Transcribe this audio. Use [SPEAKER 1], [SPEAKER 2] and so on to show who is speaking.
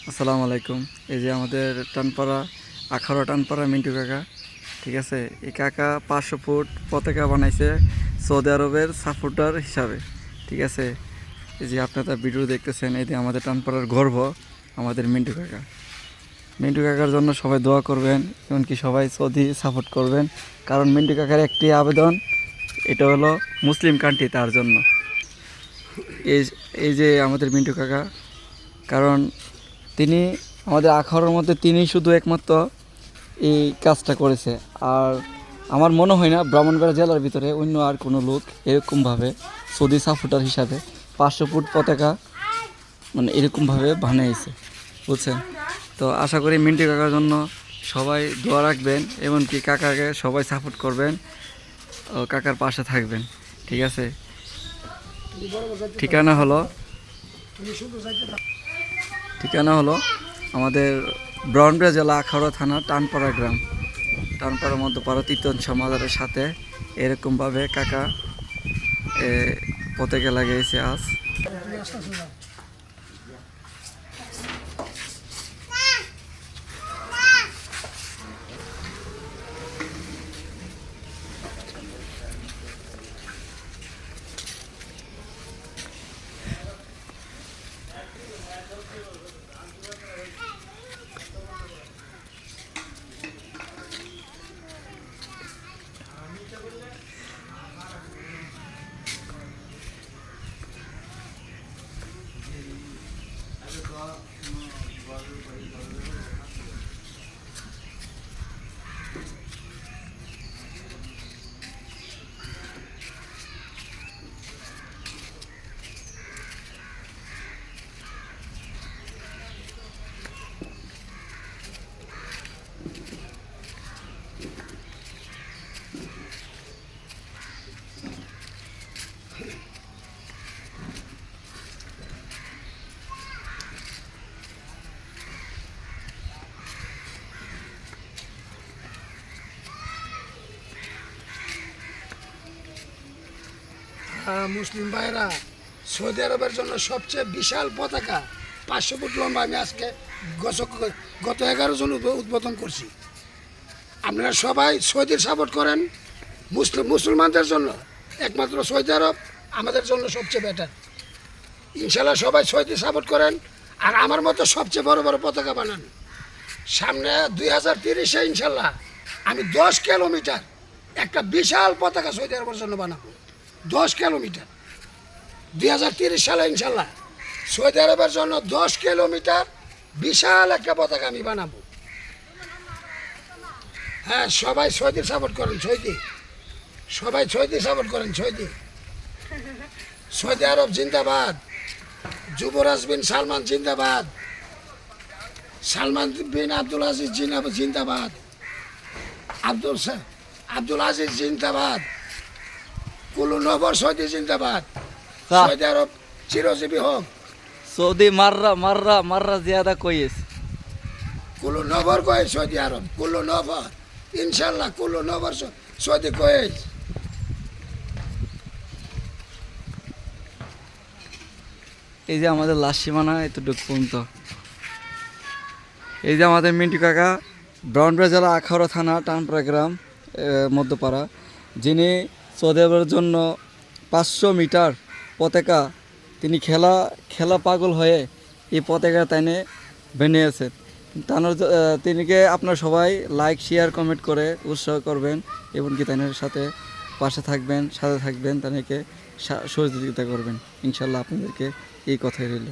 [SPEAKER 1] আসসালামু আলাইকুম। এই যে আমাদের টানপাড়া আখাউড়া টানপাড়া মিন্টু কাকা, ঠিক আছে। এই কাকা 500 ফুট পতাকা বানাইছে সৌদি আরবের সাপোর্টার হিসাবে, ঠিক আছে। এই যে আপনারা ভিডিও দেখতেছেন, এই যে আমাদের টানপাড়ার গর্ব আমাদের মিন্টু কাকা। মিন্টু কাকার জন্য সবাই দোয়া করবেন, এমনকি সবাই সৌদি সাপোর্ট করবেন, কারণ মিন্টু কাকার একটি আবেদন, এটা হলো মুসলিম কান্ট্রি তার জন্য। এই যে আমাদের মিন্টু কাকা, কারণ তিনি আমাদের আখাউড়ার মধ্যে তিনি শুধু একমাত্র এই কাজটা করেছে। আর আমার মনে হয় না ব্রাহ্মণবাড়িয়া জেলার ভিতরে অন্য আর কোনো লোক এরকমভাবে সৌদি সাপোর্টার হিসাবে 500 ফুট পতাকা মানে এরকমভাবে বানিয়েছে, বুঝছেন। তো আশা করি মিন্টু কাকার জন্য সবাই দোয়া রাখবেন, এমনকি কাকাকে সবাই সাপোর্ট করবেন ও কাকার পাশে থাকবেন, ঠিক আছে। ঠিকানা হলো আমাদের ব্রাহ্মণবাড়িয়া জেলা আখাউড়া থানা টানপাড়া গ্রাম, টানপাড়া মধ্যপাড়া তিতন সমাদারের সাথে এরকমভাবে কাকা পতাকা লাগিয়েছে আজ।
[SPEAKER 2] মুসলিম ভাইরা, সৌদি আরবের জন্য সবচেয়ে বিশাল পতাকা 500 ফুট লম্বা আমি আজকে গত 11 জন উদ্বোধন করছি। আপনারা সবাই সৌদির সাপোর্ট করেন। মুসলমানদের জন্য একমাত্র সৌদি আরব আমাদের জন্য সবচেয়ে বেটার। ইনশাল্লাহ সবাই সৌদি সাপোর্ট করেন, আর আমার মতো সবচেয়ে বড় বড় পতাকা বানান। সামনে 2030-এ ইনশাল্লাহ আমি 10 কিলোমিটার একটা বিশাল পতাকা সৌদি আরবের জন্য বানাবো। 10 কিলোমিটার 2030 সালে ইনশাল্লাহ সৌদি আরবের জন্য 10 কিলোমিটার বিশাল একটা পতাকা আমি বানাবো। হ্যাঁ, সবাই সৌদি সাপোর্ট করেন। সবাই সৌদি সাপোর্ট করেন। সৌদি আরব জিন্দাবাদ। যুবরাজ বিন সালমান জিন্দাবাদ। সালমান বিন আব্দুল আজিজ জিন্দাবাদ। আব্দুল আজিজ জিন্দাবাদ। কুলু নগর সৌদি জিন্দাবাদ। সৌদি আরব চিরজীবী হোক।
[SPEAKER 1] সৌদি মাররা জিয়াদা কইস
[SPEAKER 2] কুলু নগর কয়ে সৌদি আরব, কুলু নগর ইনশাল্লাহ, কুলু নগর সৌদি কয়ে।
[SPEAKER 1] এই যে আমাদের লাশ সীমানা এতটুকু পর্যন্ত। এই যে আমাদের মিন্টু কাকা, ব্রাহ্মণবাড়িয়া জেলা আখাউড়া থানা টানপাড়া গ্রাম মধ্যপাড়া, যিনি সৌদি আরবের জন্য 500 মিটার পতাকা তিনি খেলা পাগল হয়ে এই পতাকা তাইনে বানিয়েছেন। তিনিকে আপনার সবাই লাইক শেয়ার কমেন্ট করে উৎসাহ করবেন, এমনকি তাইনের সাথে পাশে থাকবেন, সাথে থাকবেন, তাদেরকে সহযোগিতা করবেন। ইনশাল্লাহ আপনাদেরকে এই কথাই রইল।